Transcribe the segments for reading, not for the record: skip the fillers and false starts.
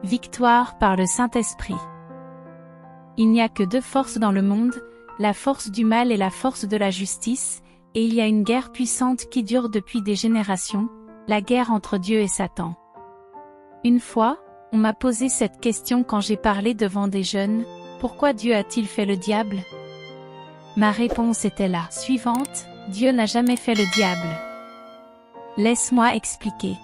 Victoire par le Saint-Esprit. Il n'y a que deux forces dans le monde, la force du mal et la force de la justice, et il y a une guerre puissante qui dure depuis des générations, la guerre entre Dieu et Satan. Une fois, on m'a posé cette question quand j'ai parlé devant des jeunes, pourquoi Dieu a-t-il fait le diable? Ma réponse était la suivante, Dieu n'a jamais fait le diable. Laisse-moi expliquer.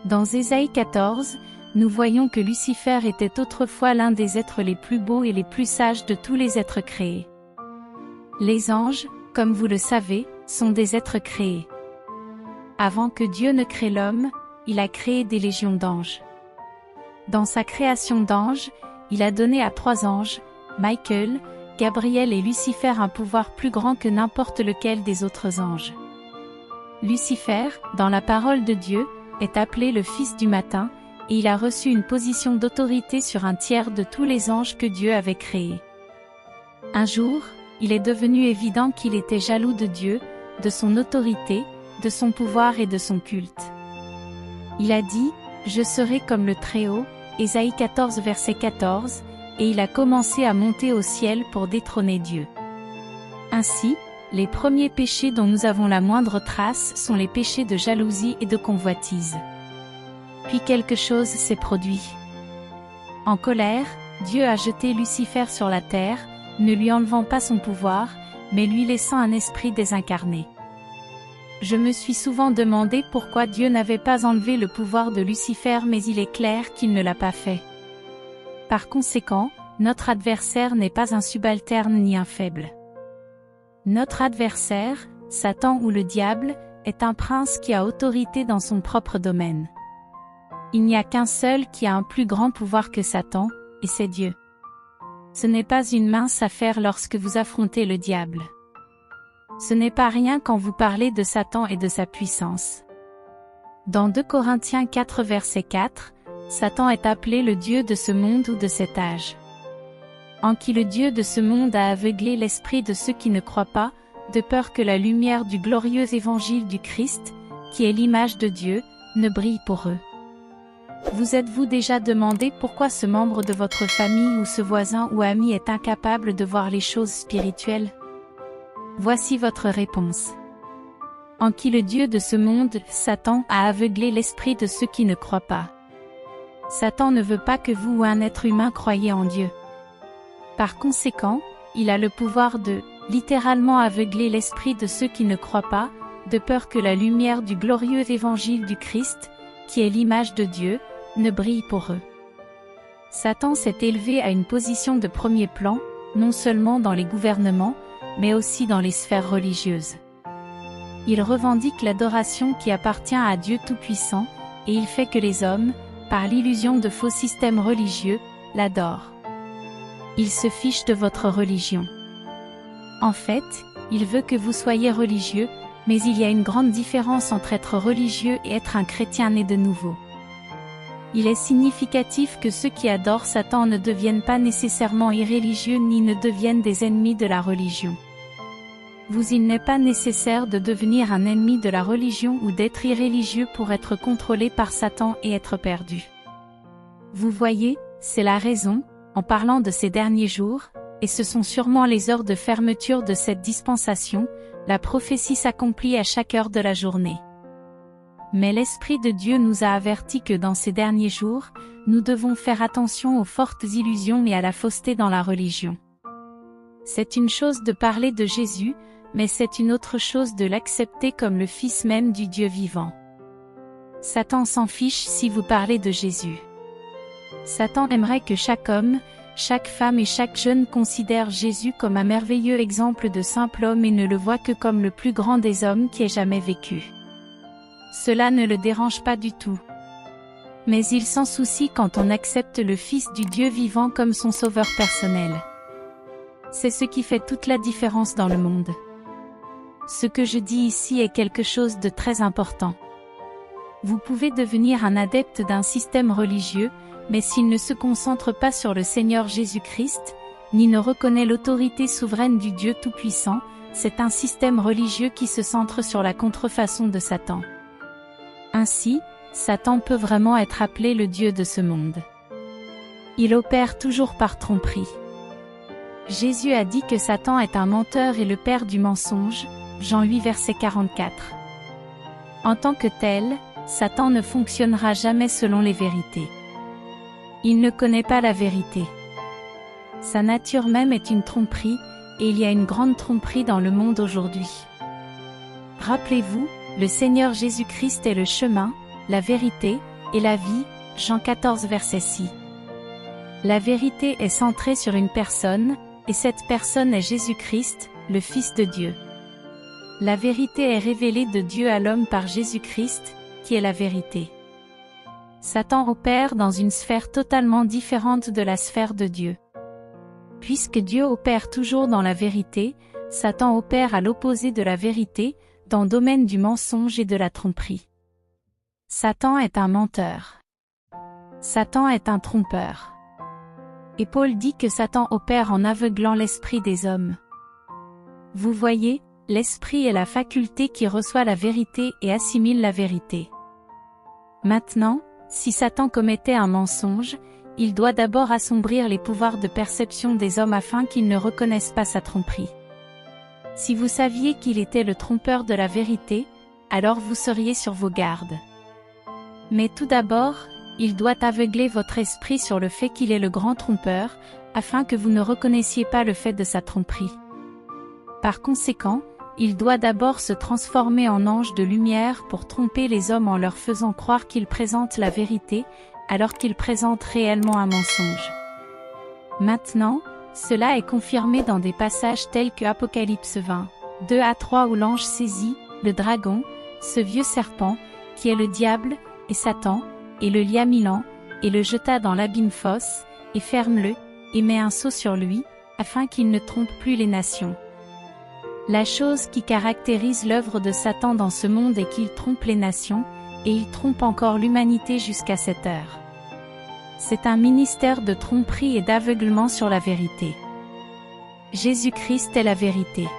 Dans Ésaïe 14, nous voyons que Lucifer était autrefois l'un des êtres les plus beaux et les plus sages de tous les êtres créés. Les anges, comme vous le savez, sont des êtres créés. Avant que Dieu ne crée l'homme, il a créé des légions d'anges. Dans sa création d'anges, il a donné à 3 anges, Michael, Gabriel et Lucifer un pouvoir plus grand que n'importe lequel des autres anges. Lucifer, dans la parole de Dieu, est appelé le fils du matin, et il a reçu une position d'autorité sur un tiers de tous les anges que Dieu avait créés. Un jour, il est devenu évident qu'il était jaloux de Dieu, de son autorité, de son pouvoir et de son culte. Il a dit, « Je serai comme le Très-Haut », Ésaïe 14 verset 14, et il a commencé à monter au ciel pour détrôner Dieu. Ainsi, les premiers péchés dont nous avons la moindre trace sont les péchés de jalousie et de convoitise. Puis quelque chose s'est produit. En colère, Dieu a jeté Lucifer sur la terre, ne lui enlevant pas son pouvoir, mais lui laissant un esprit désincarné. Je me suis souvent demandé pourquoi Dieu n'avait pas enlevé le pouvoir de Lucifer, mais il est clair qu'il ne l'a pas fait. Par conséquent, notre adversaire n'est pas un subalterne ni un faible. Notre adversaire, Satan ou le diable, est un prince qui a autorité dans son propre domaine. Il n'y a qu'un seul qui a un plus grand pouvoir que Satan, et c'est Dieu. Ce n'est pas une mince affaire lorsque vous affrontez le diable. Ce n'est pas rien quand vous parlez de Satan et de sa puissance. Dans 2 Corinthiens 4 verset 4, Satan est appelé le Dieu de ce monde ou de cet âge. En qui le Dieu de ce monde a aveuglé l'esprit de ceux qui ne croient pas, de peur que la lumière du glorieux évangile du Christ, qui est l'image de Dieu, ne brille pour eux. Vous êtes-vous déjà demandé pourquoi ce membre de votre famille ou ce voisin ou ami est incapable de voir les choses spirituelles? Voici votre réponse. En qui le Dieu de ce monde, Satan, a aveuglé l'esprit de ceux qui ne croient pas. Satan ne veut pas que vous ou un être humain croyiez en Dieu. Par conséquent, il a le pouvoir de, littéralement aveugler l'esprit de ceux qui ne croient pas, de peur que la lumière du glorieux évangile du Christ, qui est l'image de Dieu, ne brille pour eux. Satan s'est élevé à une position de premier plan, non seulement dans les gouvernements, mais aussi dans les sphères religieuses. Il revendique l'adoration qui appartient à Dieu Tout-Puissant, et il fait que les hommes, par l'illusion de faux systèmes religieux, l'adorent. Il se fiche de votre religion. En fait, il veut que vous soyez religieux, mais il y a une grande différence entre être religieux et être un chrétien né de nouveau. Il est significatif que ceux qui adorent Satan ne deviennent pas nécessairement irréligieux ni ne deviennent des ennemis de la religion. Il n'est pas nécessaire de devenir un ennemi de la religion ou d'être irréligieux pour être contrôlé par Satan et être perdu. Vous voyez, c'est la raison, en parlant de ces derniers jours, et ce sont sûrement les heures de fermeture de cette dispensation, la prophétie s'accomplit à chaque heure de la journée. Mais l'Esprit de Dieu nous a avertis que dans ces derniers jours, nous devons faire attention aux fortes illusions et à la fausseté dans la religion. C'est une chose de parler de Jésus, mais c'est une autre chose de l'accepter comme le Fils même du Dieu vivant. Satan s'en fiche si vous parlez de Jésus. Satan aimerait que chaque homme, chaque femme et chaque jeune considère Jésus comme un merveilleux exemple de simple homme et ne le voit que comme le plus grand des hommes qui ait jamais vécu. Cela ne le dérange pas du tout. Mais il s'en soucie quand on accepte le Fils du Dieu vivant comme son sauveur personnel. C'est ce qui fait toute la différence dans le monde. Ce que je dis ici est quelque chose de très important. Vous pouvez devenir un adepte d'un système religieux, mais s'il ne se concentre pas sur le Seigneur Jésus-Christ, ni ne reconnaît l'autorité souveraine du Dieu Tout-Puissant, c'est un système religieux qui se centre sur la contrefaçon de Satan. Ainsi, Satan peut vraiment être appelé le dieu de ce monde. Il opère toujours par tromperie. Jésus a dit que Satan est un menteur et le père du mensonge, Jean 8 verset 44. En tant que tel, Satan ne fonctionnera jamais selon les vérités. Il ne connaît pas la vérité. Sa nature même est une tromperie, et il y a une grande tromperie dans le monde aujourd'hui. Rappelez-vous, le Seigneur Jésus-Christ est le chemin, la vérité, et la vie, Jean 14 verset 6. La vérité est centrée sur une personne, et cette personne est Jésus-Christ, le Fils de Dieu. La vérité est révélée de Dieu à l'homme par Jésus-Christ, qui est la vérité. Satan opère dans une sphère totalement différente de la sphère de Dieu. Puisque Dieu opère toujours dans la vérité, Satan opère à l'opposé de la vérité, dans le domaine du mensonge et de la tromperie. Satan est un menteur. Satan est un trompeur. Et Paul dit que Satan opère en aveuglant l'esprit des hommes. Vous voyez, l'esprit est la faculté qui reçoit la vérité et assimile la vérité. Maintenant, si Satan commettait un mensonge, il doit d'abord assombrir les pouvoirs de perception des hommes afin qu'ils ne reconnaissent pas sa tromperie. Si vous saviez qu'il était le trompeur de la vérité, alors vous seriez sur vos gardes. Mais tout d'abord, il doit aveugler votre esprit sur le fait qu'il est le grand trompeur, afin que vous ne reconnaissiez pas le fait de sa tromperie. Par conséquent, il doit d'abord se transformer en ange de lumière pour tromper les hommes en leur faisant croire qu'il présente la vérité, alors qu'il présente réellement un mensonge. Maintenant, cela est confirmé dans des passages tels que Apocalypse 20, 2 à 3 où l'ange saisit le dragon, ce vieux serpent, qui est le diable, et Satan, et le lia 1000 ans, et le jeta dans l'abîme fosse, et ferme-le, et met un sceau sur lui, afin qu'il ne trompe plus les nations. La chose qui caractérise l'œuvre de Satan dans ce monde est qu'il trompe les nations, et il trompe encore l'humanité jusqu'à cette heure. C'est un ministère de tromperie et d'aveuglement sur la vérité. Jésus-Christ est la vérité.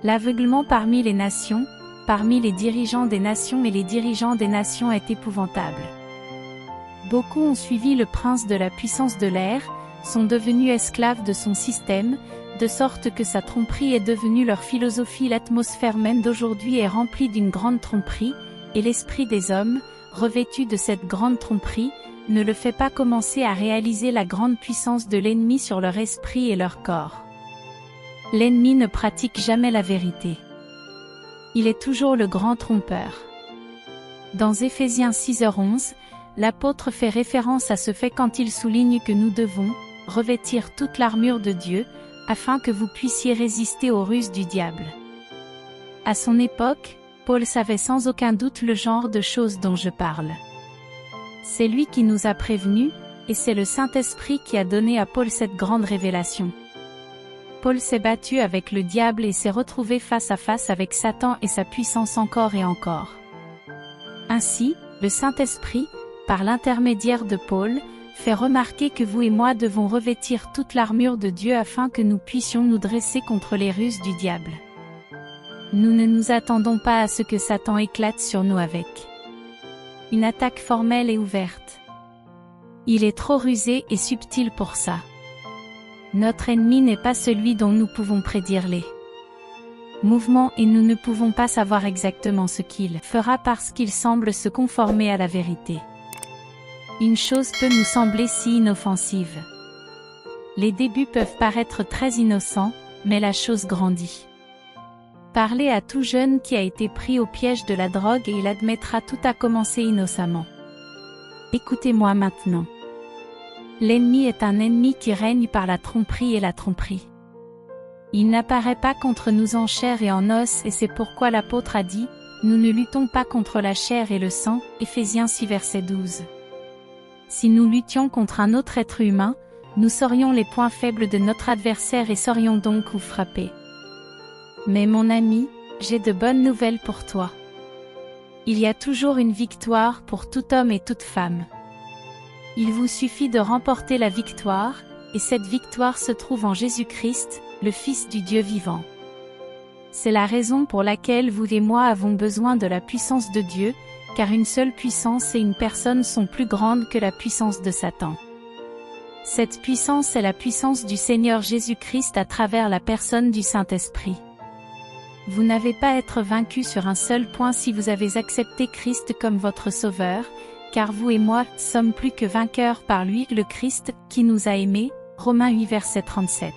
L'aveuglement parmi les nations, parmi les dirigeants des nations et les dirigeants des nations est épouvantable. Beaucoup ont suivi le prince de la puissance de l'air, sont devenus esclaves de son système, de sorte que sa tromperie est devenue leur philosophie. L'atmosphère même d'aujourd'hui est remplie d'une grande tromperie, et l'esprit des hommes, revêtu de cette grande tromperie, ne le fait pas commencer à réaliser la grande puissance de l'ennemi sur leur esprit et leur corps. L'ennemi ne pratique jamais la vérité. Il est toujours le grand trompeur. Dans Éphésiens 6h11, l'apôtre fait référence à ce fait quand il souligne que nous devons revêtir toute l'armure de Dieu, afin que vous puissiez résister aux ruses du diable. À son époque, Paul savait sans aucun doute le genre de choses dont je parle. C'est lui qui nous a prévenus, et c'est le Saint-Esprit qui a donné à Paul cette grande révélation. Paul s'est battu avec le diable et s'est retrouvé face à face avec Satan et sa puissance encore et encore. Ainsi, le Saint-Esprit, par l'intermédiaire de Paul, fait remarquer que vous et moi devons revêtir toute l'armure de Dieu afin que nous puissions nous dresser contre les ruses du diable. Nous ne nous attendons pas à ce que Satan éclate sur nous avec une attaque formelle et ouverte. Il est trop rusé et subtil pour ça. Notre ennemi n'est pas celui dont nous pouvons prédire les mouvements et nous ne pouvons pas savoir exactement ce qu'il fera parce qu'il semble se conformer à la vérité. Une chose peut nous sembler si inoffensive. Les débuts peuvent paraître très innocents, mais la chose grandit. Parlez à tout jeune qui a été pris au piège de la drogue et il admettra tout a commencé innocemment. Écoutez-moi maintenant. L'ennemi est un ennemi qui règne par la tromperie et la tromperie. Il n'apparaît pas contre nous en chair et en os et c'est pourquoi l'apôtre a dit, nous ne luttons pas contre la chair et le sang, Éphésiens 6 verset 12. Si nous luttions contre un autre être humain, nous saurions les points faibles de notre adversaire et saurions donc vous frapper. Mais mon ami, j'ai de bonnes nouvelles pour toi. Il y a toujours une victoire pour tout homme et toute femme. Il vous suffit de remporter la victoire, et cette victoire se trouve en Jésus-Christ, le Fils du Dieu vivant. C'est la raison pour laquelle vous et moi avons besoin de la puissance de Dieu, car une seule puissance et une personne sont plus grandes que la puissance de Satan. Cette puissance est la puissance du Seigneur Jésus-Christ à travers la personne du Saint-Esprit. Vous n'avez pas à être vaincu sur un seul point si vous avez accepté Christ comme votre Sauveur, car vous et moi sommes plus que vainqueurs par lui, le Christ, qui nous a aimés. Romains 8 verset 37.